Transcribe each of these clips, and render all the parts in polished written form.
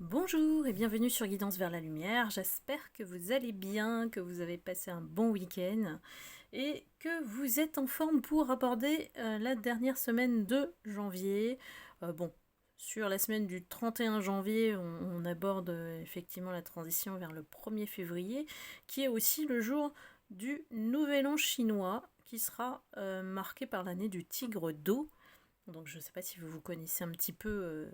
Bonjour et bienvenue sur Guidance vers la lumière. J'espère que vous allez bien, que vous avez passé un bon week-end et que vous êtes en forme pour aborder la dernière semaine de janvier. Sur la semaine du 31 janvier, on aborde effectivement la transition vers le 1er février, qui est aussi le jour du Nouvel An chinois, qui sera marqué par l'année du tigre d'eau. Donc je ne sais pas si vous connaissez un petit peu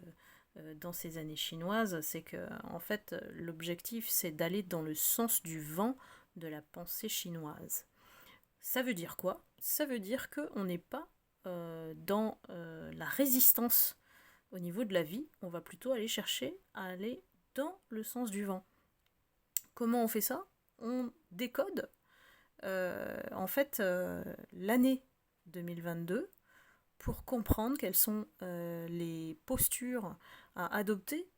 dans ces années chinoises, c'est que en fait l'objectif c'est d'aller dans le sens du vent de la pensée chinoise. Ça veut dire quoi? Ça veut dire qu'on n'est pas dans la résistance au niveau de la vie, on va plutôt aller chercher à aller dans le sens du vent. Comment on fait ça? On décode l'année 2022 pour comprendre quelles sont les postures à adopter,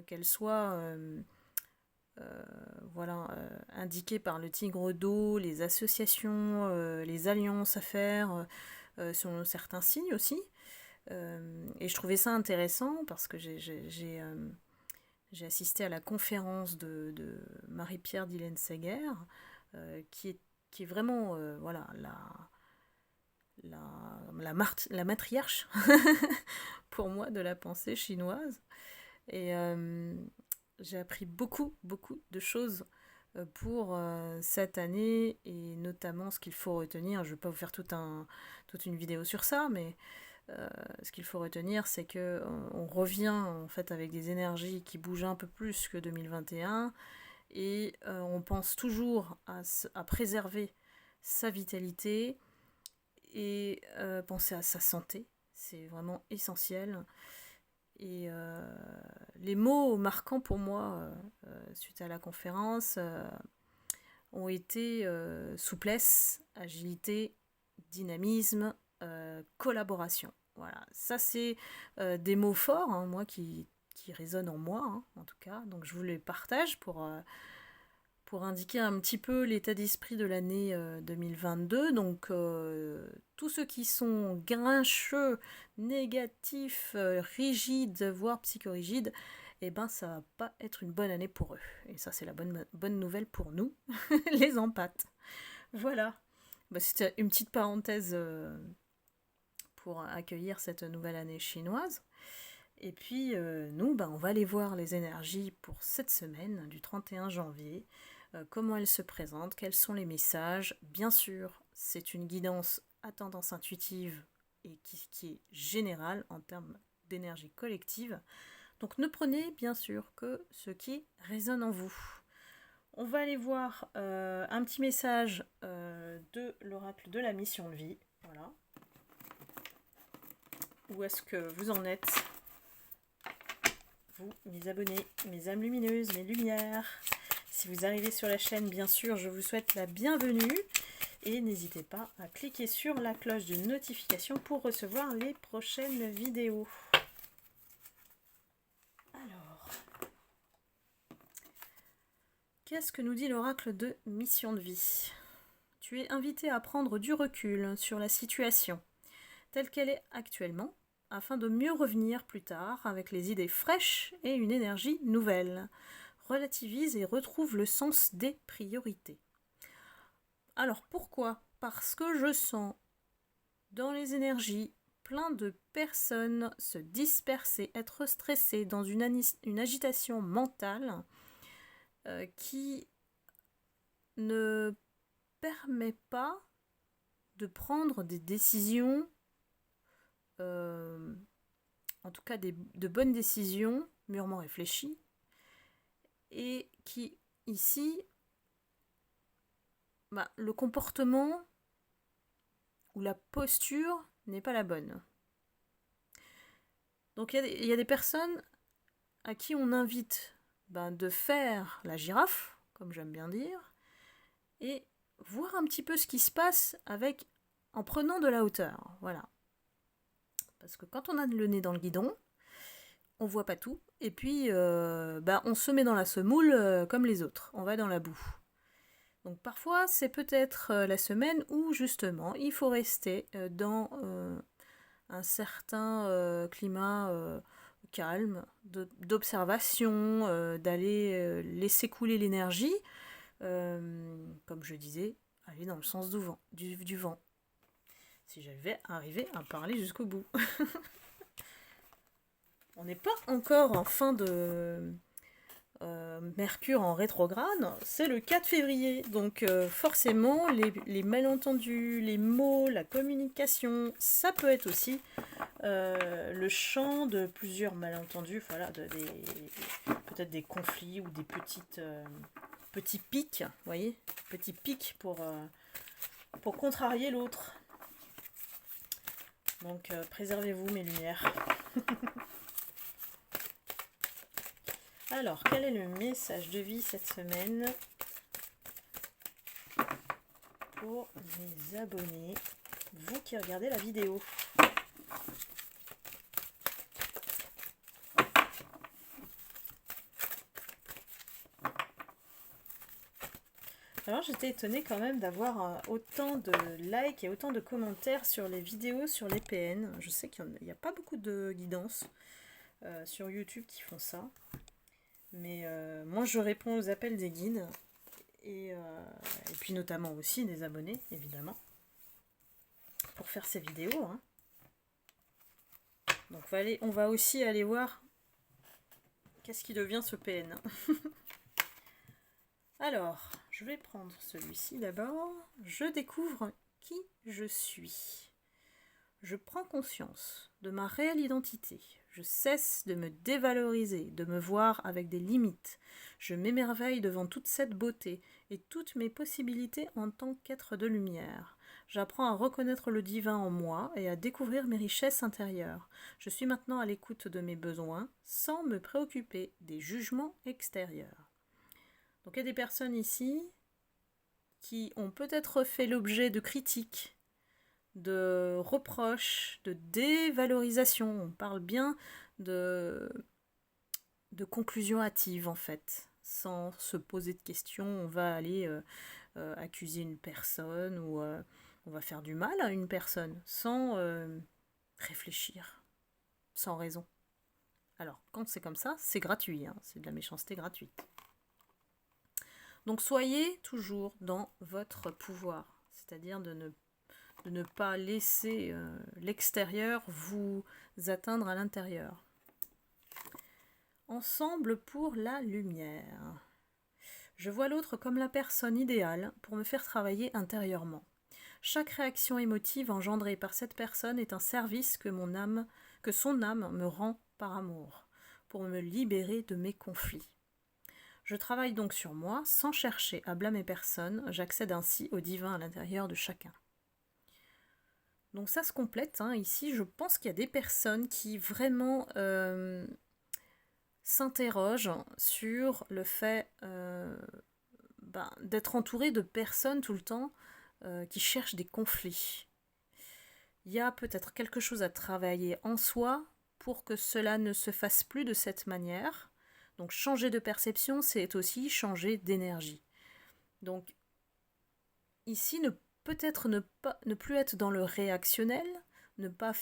qu'elles soient indiquées par le tigre d'eau, les associations, les alliances à faire, selon certains signes aussi. Et je trouvais ça intéressant parce que j'ai assisté à la conférence de Marie-Pierre Dylan-Seger, qui est vraiment la matriarche pour moi de la pensée chinoise. Et j'ai appris beaucoup de choses pour cette année, et notamment ce qu'il faut retenir. Je ne vais pas vous faire toute une vidéo sur ça, mais ce qu'il faut retenir, c'est que on revient en fait avec des énergies qui bougent un peu plus que 2021, et on pense toujours à préserver sa vitalité et penser à sa santé. C'est vraiment essentiel. Et les mots marquants pour moi, suite à la conférence, ont été souplesse, agilité, dynamisme, collaboration. Voilà, ça c'est des mots forts, hein, moi qui résonnent en moi, hein, en tout cas. Donc je vous les partage pour indiquer un petit peu l'état d'esprit de l'année 2022. Donc tous ceux qui sont grincheux, négatifs, rigides, voire psychorigides, eh ben ça va pas être une bonne année pour eux. Et ça c'est la bonne nouvelle pour nous, les empathes. Voilà. Bah, c'était une petite parenthèse pour accueillir cette nouvelle année chinoise. Et puis nous, on va aller voir les énergies pour cette semaine du 31 janvier, comment elles se présentent, quels sont les messages. Bien sûr, c'est une guidance à tendance intuitive et qui est générale en termes d'énergie collective. Donc ne prenez bien sûr que ce qui résonne en vous. On va aller voir un petit message de l'oracle de la mission de vie. Voilà. Où est-ce que vous en êtes, vous, mes abonnés, mes âmes lumineuses, mes lumières? Si vous arrivez sur la chaîne, bien sûr, je vous souhaite la bienvenue. Et n'hésitez pas à cliquer sur la cloche de notification pour recevoir les prochaines vidéos. Alors, qu'est-ce que nous dit l'oracle de mission de vie? Tu es invité à prendre du recul sur la situation telle qu'elle est actuellement, afin de mieux revenir plus tard avec les idées fraîches et une énergie nouvelle. Relativise et retrouve le sens des priorités. Alors pourquoi? Parce que je sens dans les énergies plein de personnes se disperser, être stressées dans une agitation mentale qui ne permet pas de prendre des décisions, en tout cas de bonnes décisions, mûrement réfléchies, et qui, ici, le comportement ou la posture n'est pas la bonne. Donc il y a des personnes à qui on invite de faire la girafe, comme j'aime bien dire, et voir un petit peu ce qui se passe en prenant de la hauteur. Voilà. Parce que quand on a le nez dans le guidon, on voit pas tout, et puis on se met dans la semoule comme les autres, on va dans la boue. Donc parfois c'est peut-être la semaine où justement il faut rester dans un certain climat calme, d'observation, d'aller laisser couler l'énergie. Comme je disais, aller dans le sens du vent. Si j'avais arrivé à parler jusqu'au bout. On n'est pas encore en fin de Mercure en rétrograde, c'est le 4 février. Donc forcément, les malentendus, les mots, la communication, ça peut être aussi le champ de plusieurs malentendus, voilà, peut-être des conflits ou des petits pics, vous voyez, petits pics pour contrarier l'autre. Donc préservez-vous mes lumières. Alors, quel est le message de vie cette semaine pour mes abonnés, vous qui regardez la vidéo? Alors j'étais étonnée quand même d'avoir autant de likes et autant de commentaires sur les vidéos sur les PN. Je sais qu'il n'y a pas beaucoup de guidances sur YouTube qui font ça. Mais moi je réponds aux appels des guides et puis notamment aussi des abonnés évidemment pour faire ces vidéos. Hein. Donc on va aussi aller voir qu'est-ce qui devient ce PN. Alors, je vais prendre celui-ci d'abord. Je découvre qui je suis. Je prends conscience de ma réelle identité. Je cesse de me dévaloriser, de me voir avec des limites. Je m'émerveille devant toute cette beauté et toutes mes possibilités en tant qu'être de lumière. J'apprends à reconnaître le divin en moi et à découvrir mes richesses intérieures. Je suis maintenant à l'écoute de mes besoins sans me préoccuper des jugements extérieurs. Donc il y a des personnes ici qui ont peut-être fait l'objet de critiques, de reproches, de dévalorisation. On parle bien de conclusion hâtive en fait. Sans se poser de questions, on va aller accuser une personne ou on va faire du mal à une personne sans réfléchir, sans raison. Alors quand c'est comme ça, c'est gratuit, hein, c'est de la méchanceté gratuite. Donc soyez toujours dans votre pouvoir, c'est-à-dire de ne pas laisser l'extérieur vous atteindre à l'intérieur. Ensemble pour la lumière. Je vois l'autre comme la personne idéale pour me faire travailler intérieurement. Chaque réaction émotive engendrée par cette personne est un service que son âme me rend par amour, pour me libérer de mes conflits. Je travaille donc sur moi sans chercher à blâmer personne, j'accède ainsi au divin à l'intérieur de chacun. Donc ça se complète, hein. Ici je pense qu'il y a des personnes qui vraiment s'interrogent sur le fait d'être entouré de personnes tout le temps qui cherchent des conflits. Il y a peut-être quelque chose à travailler en soi pour que cela ne se fasse plus de cette manière. Donc changer de perception, c'est aussi changer d'énergie. Donc ici, peut-être ne plus être dans le réactionnel, ne pas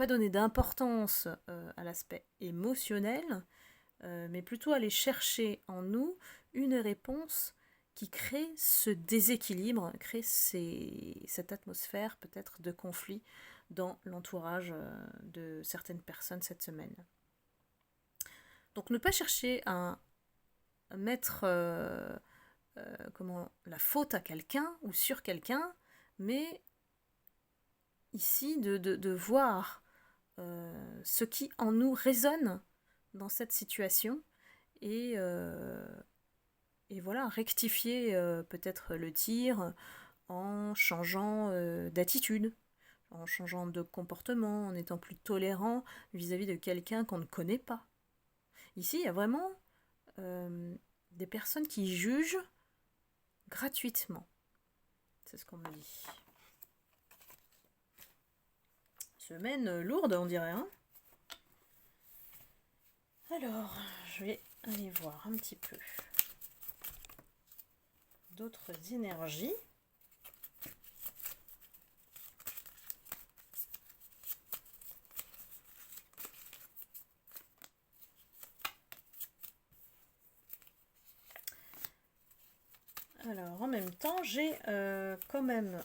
donner d'importance à l'aspect émotionnel, mais plutôt aller chercher en nous une réponse qui crée ce déséquilibre, crée cette atmosphère peut-être de conflit dans l'entourage de certaines personnes cette semaine. Donc ne pas chercher à mettre la faute à quelqu'un ou sur quelqu'un, mais ici de voir ce qui en nous résonne dans cette situation et voilà, rectifier peut-être le tir en changeant d'attitude, en changeant de comportement, en étant plus tolérant vis-à-vis de quelqu'un qu'on ne connaît pas. Ici, il y a vraiment des personnes qui jugent gratuitement. C'est ce qu'on me dit. Semaine lourde, on dirait, hein ? Alors, je vais aller voir un petit peu d'autres énergies. Alors en même temps, j'ai quand même,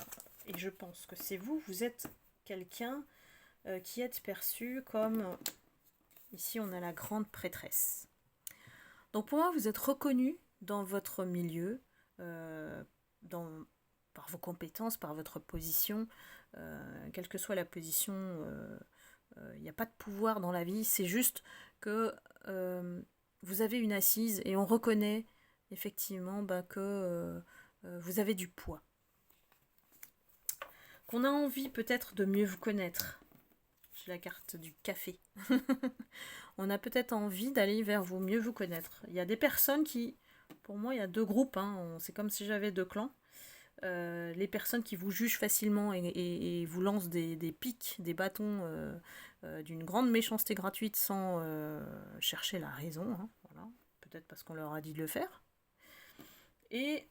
et je pense que c'est vous, vous êtes quelqu'un qui est perçu comme, ici on a la grande prêtresse. Donc pour moi, vous êtes reconnu dans votre milieu, dans, par vos compétences, par votre position, quelle que soit la position, il n'y a pas de pouvoir dans la vie, c'est juste que vous avez une assise et on reconnaît effectivement que vous avez du poids. Qu'on a envie peut-être de mieux vous connaître. J'ai la carte du café. On a peut-être envie d'aller vers vous, mieux vous connaître. Il y a des personnes qui, pour moi, il y a deux groupes, hein, c'est comme si j'avais deux clans. Les personnes qui vous jugent facilement et vous lancent des pics, des bâtons d'une grande méchanceté gratuite sans chercher la raison, hein, voilà. Peut-être parce qu'on leur a dit de le faire. Et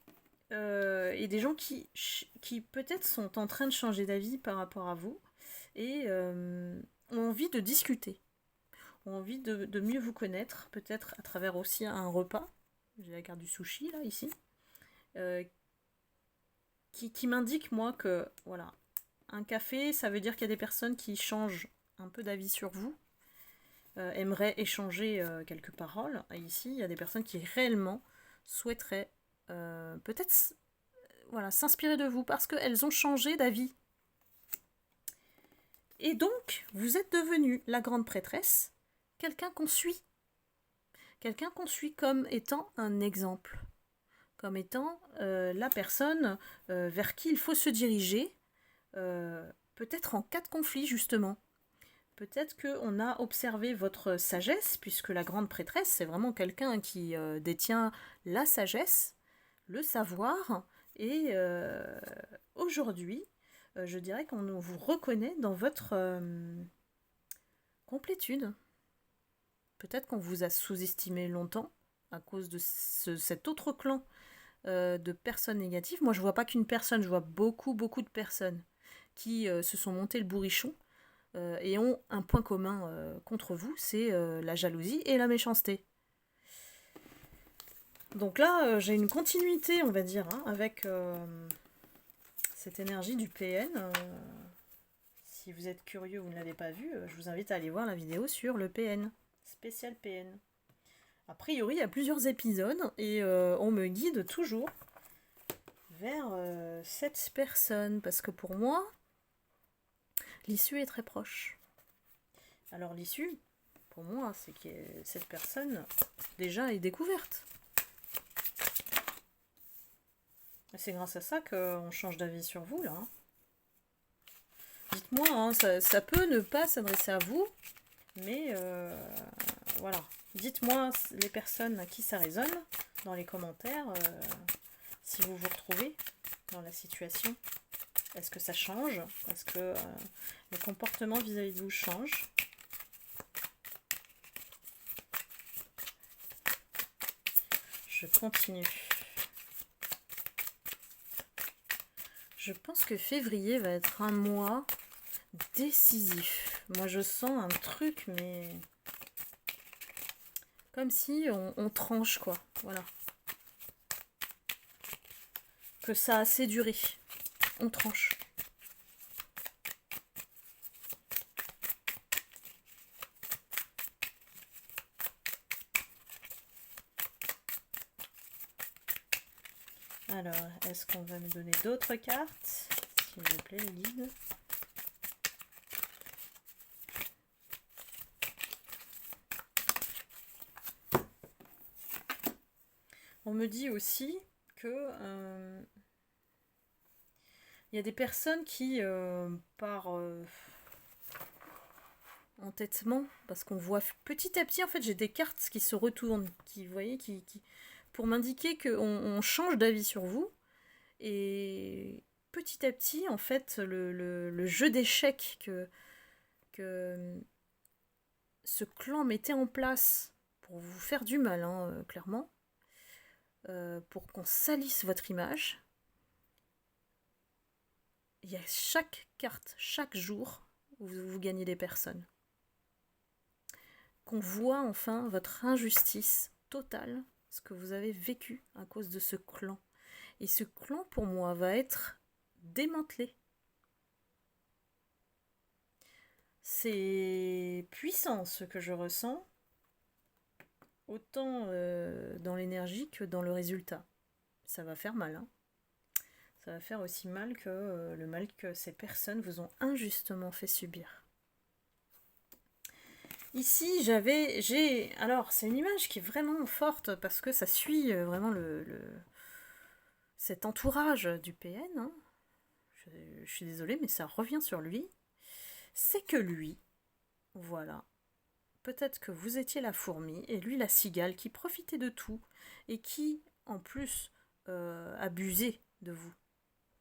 des gens qui peut-être sont en train de changer d'avis par rapport à vous et ont envie de discuter, ont envie de mieux vous connaître, peut-être à travers aussi un repas. J'ai la carte du sushi là, ici. Qui m'indique, moi, que voilà, un café, ça veut dire qu'il y a des personnes qui changent un peu d'avis sur vous, aimeraient échanger quelques paroles. Et ici, il y a des personnes qui réellement souhaiteraient peut-être voilà, s'inspirer de vous parce qu'elles ont changé d'avis. Et donc, vous êtes devenue la grande prêtresse, quelqu'un qu'on suit. Quelqu'un qu'on suit comme étant un exemple. Comme étant la personne vers qui il faut se diriger, peut-être en cas de conflit justement. Peut-être qu'on a observé votre sagesse, puisque la grande prêtresse, c'est vraiment quelqu'un qui détient la sagesse, le savoir, et aujourd'hui, je dirais qu'on vous reconnaît dans votre complétude. Peut-être qu'on vous a sous-estimé longtemps à cause de cet autre clan de personnes négatives. Moi, je vois pas qu'une personne, je vois beaucoup de personnes qui se sont montées le bourrichon et ont un point commun contre vous, c'est la jalousie et la méchanceté. Donc là, j'ai une continuité, on va dire, hein, avec cette énergie du PN. Si vous êtes curieux, vous ne l'avez pas vu, je vous invite à aller voir la vidéo sur le PN, spécial PN. A priori, il y a plusieurs épisodes et on me guide toujours vers cette personne parce que pour moi, l'issue est très proche. Alors l'issue, pour moi, c'est que cette personne déjà est découverte. C'est grâce à ça qu'on change d'avis sur vous là. Dites-moi, hein, ça peut ne pas s'adresser à vous, mais voilà. Dites-moi les personnes à qui ça résonne dans les commentaires, si vous vous retrouvez dans la situation. Est-ce que ça change? Est-ce que le comportement vis-à-vis de vous change? Je continue. Je pense que février va être un mois décisif. Moi, je sens un truc, mais comme si on tranche, quoi. Voilà. Que ça a assez duré. On tranche. Alors, est-ce qu'on va me donner d'autres cartes? S'il vous plaît, les guides. On me dit aussi que il y a des personnes qui, par entêtement, parce qu'on voit petit à petit, en fait, j'ai des cartes qui se retournent, qui, vous voyez, pour m'indiquer qu'on change d'avis sur vous. Et petit à petit, en fait, le jeu d'échecs que ce clan mettait en place pour vous faire du mal, hein, clairement, pour qu'on salisse votre image, il y a chaque carte, chaque jour, où vous gagnez des personnes. Qu'on voit enfin votre injustice totale, ce que vous avez vécu à cause de ce clan. Et ce clan, pour moi, va être démantelé. C'est puissant ce que je ressens, autant dans l'énergie que dans le résultat. Ça va faire mal, hein. Ça va faire aussi mal que le mal que ces personnes vous ont injustement fait subir. Ici, alors c'est une image qui est vraiment forte parce que ça suit vraiment cet entourage du PN, hein. Je suis désolée, mais ça revient sur lui. C'est que lui, voilà, peut-être que vous étiez la fourmi et lui la cigale qui profitait de tout et qui, en plus, abusait de vous.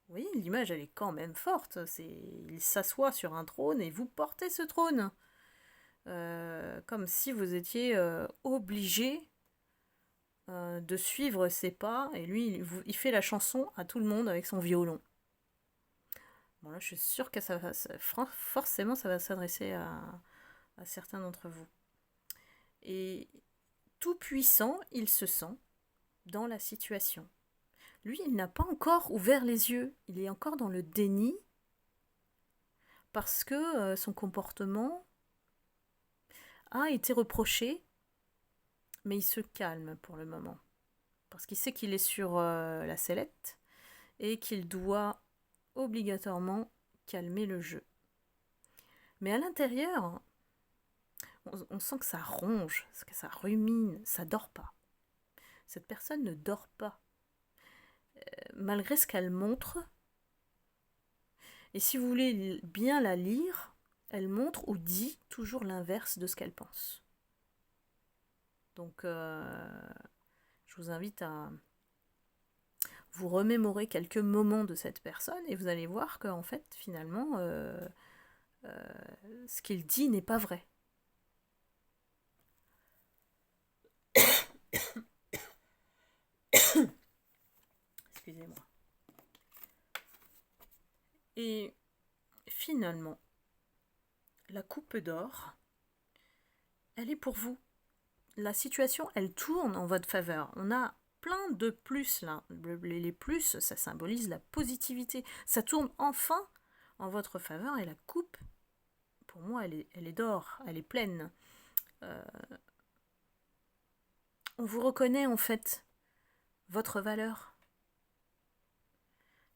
Vous voyez, l'image, elle est quand même forte. Il s'assoit sur un trône et vous portez ce trône. Comme si vous étiez obligé de suivre ses pas. Et lui, il fait la chanson à tout le monde avec son violon. Bon, là, je suis sûre que forcément, ça va s'adresser à certains d'entre vous. Et tout puissant, il se sent dans la situation. Lui, il n'a pas encore ouvert les yeux. Il est encore dans le déni parce que son comportement a été reproché, mais il se calme pour le moment. Parce qu'il sait qu'il est sur la sellette et qu'il doit obligatoirement calmer le jeu. Mais à l'intérieur, on sent que ça ronge, que ça rumine, ça dort pas. Cette personne ne dort pas. Malgré ce qu'elle montre, et si vous voulez bien la lire, elle montre ou dit toujours l'inverse de ce qu'elle pense. Donc, je vous invite à vous remémorer quelques moments de cette personne et vous allez voir qu'en fait, finalement, ce qu'il dit n'est pas vrai. Excusez-moi. Et finalement, la coupe d'or, elle est pour vous. La situation, elle tourne en votre faveur. On a plein de plus là. Les plus, ça symbolise la positivité. Ça tourne enfin en votre faveur et la coupe, pour moi, elle est d'or, elle est pleine. On vous reconnaît en fait votre valeur.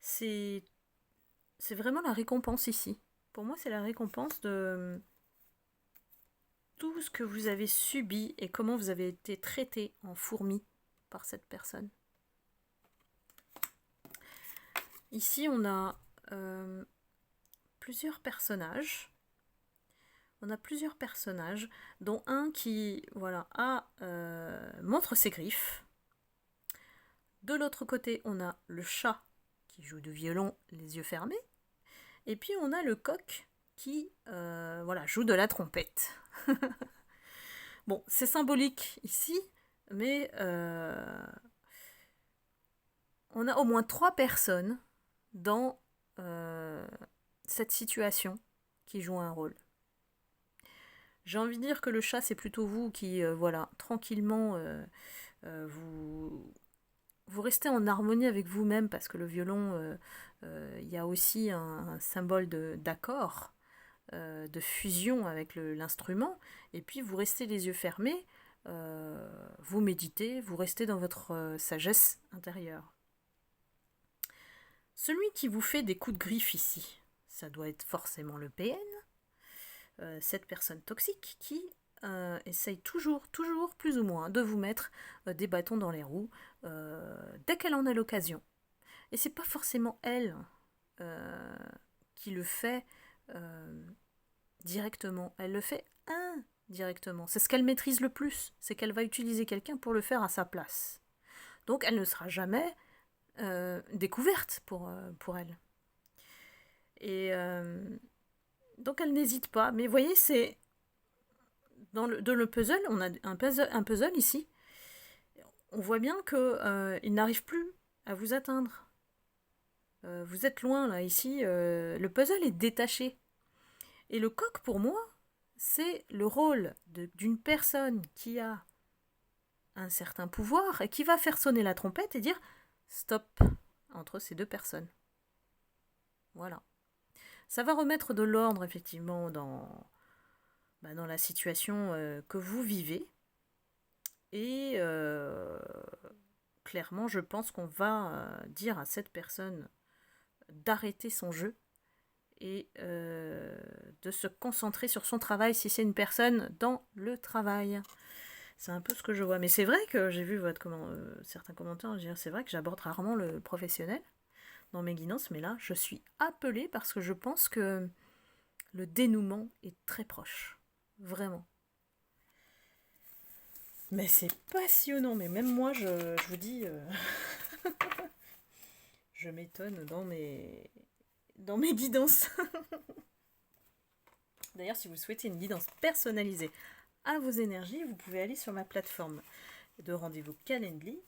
C'est vraiment la récompense ici. Pour moi, c'est la récompense de tout ce que vous avez subi et comment vous avez été traité en fourmi par cette personne. Ici, on a plusieurs personnages. On a plusieurs personnages, dont un qui montre ses griffes. De l'autre côté, on a le chat qui joue du violon, les yeux fermés. Et puis on a le coq qui joue de la trompette. Bon, c'est symbolique ici, mais on a au moins 3 personnes dans cette situation qui jouent un rôle. J'ai envie de dire que le chat, c'est plutôt vous qui, tranquillement, vous restez en harmonie avec vous-même parce que le violon, il y a aussi un symbole d'accord, de fusion avec l'instrument, et puis vous restez les yeux fermés, vous méditez, vous restez dans votre sagesse intérieure. Celui qui vous fait des coups de griffe ici, ça doit être forcément le PN, cette personne toxique qui essaye toujours, plus ou moins, de vous mettre des bâtons dans les roues dès qu'elle en a l'occasion. Et c'est pas forcément elle qui le fait directement. Elle le fait indirectement. C'est ce qu'elle maîtrise le plus. C'est qu'elle va utiliser quelqu'un pour le faire à sa place. Donc elle ne sera jamais découverte pour elle. Et donc elle n'hésite pas. Mais vous voyez, c'est dans le puzzle, on a un puzzle ici. On voit bien qu'il n'arrive plus à vous atteindre. Vous êtes loin là, ici. Le puzzle est détaché. Et le coq, pour moi, c'est le rôle d'une personne qui a un certain pouvoir et qui va faire sonner la trompette et dire « Stop, entre ces deux personnes. Voilà. Ça va remettre de l'ordre, effectivement, dans la situation que vous vivez. Et clairement, je pense qu'on va dire à cette personne d'arrêter son jeu et de se concentrer sur son travail si c'est une personne dans le travail. C'est un peu ce que je vois. Mais c'est vrai que j'ai vu certains commentaires, c'est vrai que j'aborde rarement le professionnel dans mes guidances, mais là, je suis appelée parce que je pense que le dénouement est très proche. Vraiment. Mais c'est passionnant, mais même moi, je vous dis, je m'étonne dans mes guidances. D'ailleurs, si vous souhaitez une guidance personnalisée à vos énergies, vous pouvez aller sur ma plateforme de rendez-vous Calendly.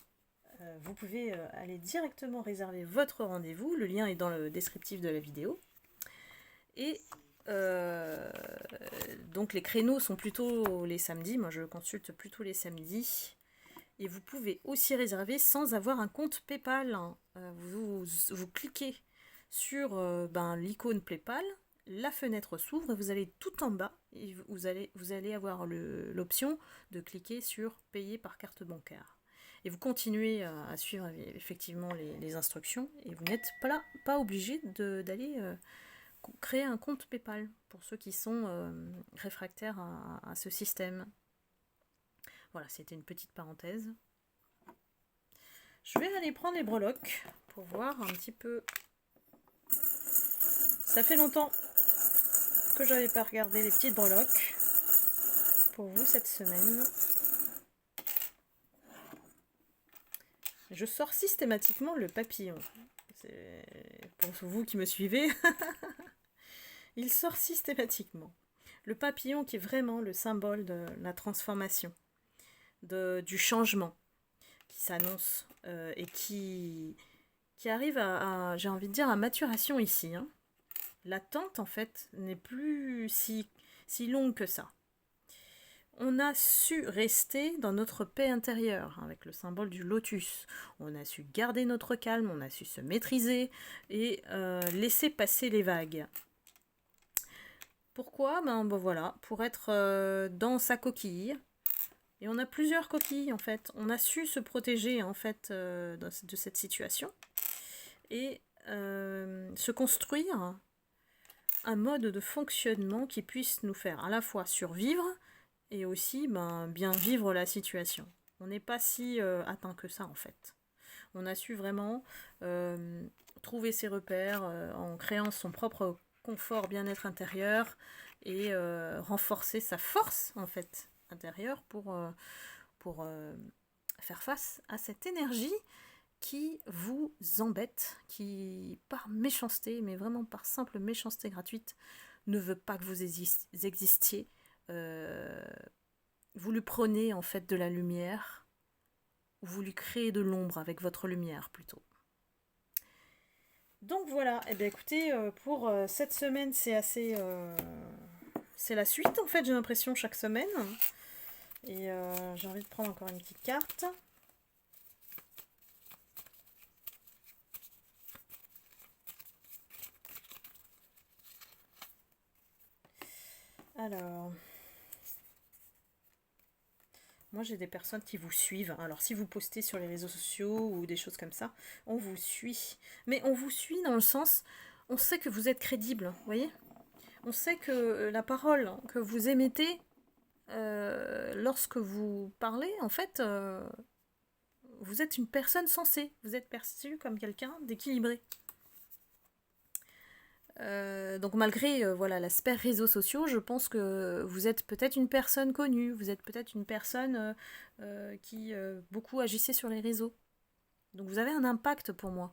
Vous pouvez aller directement réserver votre rendez-vous. Le lien est dans le descriptif de la vidéo. Et donc les créneaux sont plutôt les samedis. Moi, je consulte plutôt les samedis. Et vous pouvez aussi réserver sans avoir un compte PayPal. Vous cliquez sur l'icône PayPal, la fenêtre s'ouvre et vous allez tout en bas et vous allez avoir l'option de cliquer sur payer par carte bancaire. Et vous continuez à suivre effectivement les instructions et vous n'êtes pas obligé d'aller créer un compte PayPal pour ceux qui sont réfractaires à ce système. Voilà, c'était une petite parenthèse. Je vais aller prendre les breloques pour voir un petit peu. Ça fait longtemps que j'avais pas regardé les petites breloques pour vous cette semaine. Je sors systématiquement le papillon. Pour vous qui me suivez, il sort systématiquement. Le papillon qui est vraiment le symbole de la transformation, du changement qui s'annonce et qui arrive j'ai envie de dire, à maturation ici. Hein. L'attente, en fait, n'est plus si longue que ça. On a su rester dans notre paix intérieure, avec le symbole du lotus. On a su garder notre calme, on a su se maîtriser et laisser passer les vagues. Pourquoi ? Voilà, pour être dans sa coquille. Et on a plusieurs coquilles, en fait. On a su se protéger, en fait, de cette situation. Et se construire un mode de fonctionnement qui puisse nous faire à la fois survivre et aussi bien vivre la situation. On n'est pas si atteint que ça, en fait. On a su vraiment trouver ses repères en créant son propre confort, bien-être intérieur et renforcer sa force, en fait, intérieure pour faire face à cette énergie qui vous embête, qui par méchanceté, mais vraiment par simple méchanceté gratuite, ne veut pas que vous existiez. Vous lui prenez en fait de la lumière, ou vous lui créez de l'ombre avec votre lumière plutôt. Donc voilà, et bien écoutez, pour cette semaine c'est assez... c'est la suite en fait, j'ai l'impression, chaque semaine. Et j'ai envie de prendre encore une petite carte. Alors, moi j'ai des personnes qui vous suivent. Alors si vous postez sur les réseaux sociaux ou des choses comme ça, on vous suit. Mais on vous suit dans le sens, on sait que vous êtes crédible, vous voyez ? On sait que la parole que vous émettez lorsque vous parlez, en fait, vous êtes une personne sensée. Vous êtes perçu comme quelqu'un d'équilibré. Donc malgré voilà, l'aspect réseaux sociaux, je pense que vous êtes peut-être une personne connue, vous êtes peut-être une personne qui beaucoup agissait sur les réseaux. Donc vous avez un impact pour moi,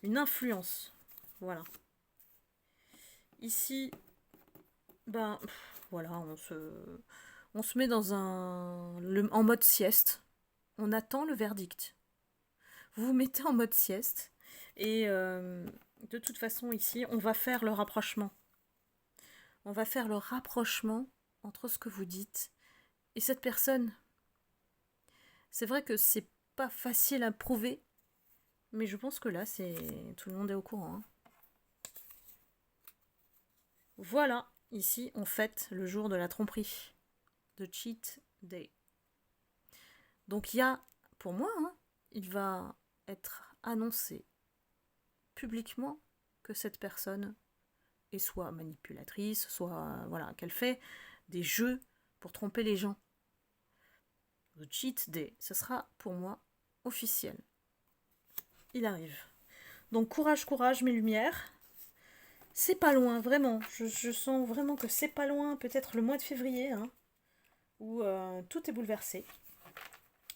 une influence, voilà. Ici, voilà, on se met en mode sieste, on attend le verdict. Vous vous mettez en mode sieste et de toute façon, ici, on va faire le rapprochement. On va faire le rapprochement entre ce que vous dites et cette personne. C'est vrai que c'est pas facile à prouver, Mais je pense que là, tout le monde est au courant. Hein. Voilà, ici, on fête le jour de la tromperie. The Cheat Day. Donc il y a, pour moi, hein, il va être annoncé publiquement que cette personne est soit manipulatrice, soit voilà, qu'elle fait des jeux pour tromper les gens. The Cheat Day, ce sera pour moi officiel. Il arrive. Donc courage, courage, mes lumières. C'est pas loin, vraiment. Je sens vraiment que c'est pas loin, peut-être le mois de février, hein, où tout est bouleversé.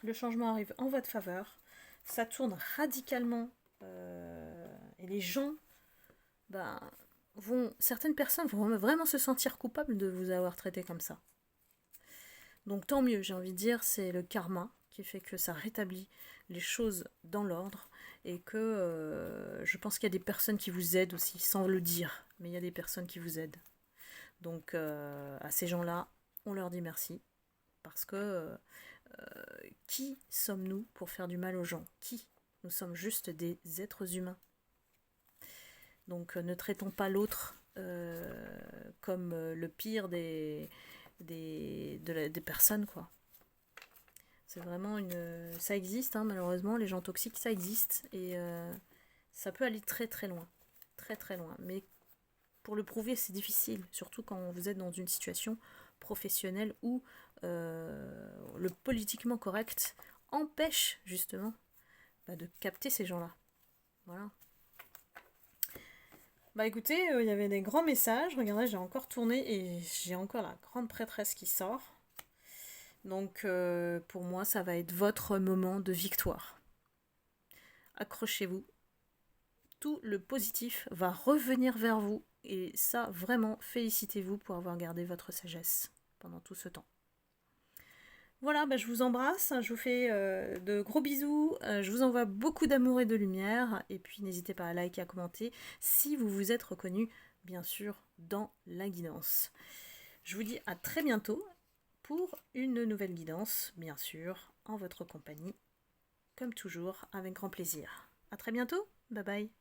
Le changement arrive en votre faveur. Ça tourne radicalement. Et les gens, certaines personnes vont vraiment se sentir coupables de vous avoir traité comme ça. Donc tant mieux, j'ai envie de dire, c'est le karma qui fait que ça rétablit les choses dans l'ordre et que je pense qu'il y a des personnes qui vous aident aussi, sans le dire, mais il y a des personnes qui vous aident. Donc à ces gens-là, on leur dit merci, parce que qui sommes-nous pour faire du mal aux gens? Qui? Nous sommes juste des êtres humains. Donc ne traitons pas l'autre comme le pire des personnes, quoi. C'est vraiment ça existe, hein, malheureusement, les gens toxiques, ça existe. Et ça peut aller très très loin. Très très loin. Mais pour le prouver, c'est difficile. Surtout quand vous êtes dans une situation professionnelle où le politiquement correct empêche, justement, de capter ces gens-là. Voilà. Bah écoutez, il y avait des grands messages. Regardez, j'ai encore tourné et j'ai encore la grande prêtresse qui sort. Donc pour moi, ça va être votre moment de victoire. Accrochez-vous. Tout le positif va revenir vers vous. Et ça, vraiment, félicitez-vous pour avoir gardé votre sagesse pendant tout ce temps. Voilà, je vous embrasse, je vous fais de gros bisous, je vous envoie beaucoup d'amour et de lumière, et puis n'hésitez pas à liker, à commenter si vous vous êtes reconnu, bien sûr, dans la guidance. Je vous dis à très bientôt pour une nouvelle guidance, bien sûr, en votre compagnie, comme toujours, avec grand plaisir. À très bientôt, bye bye.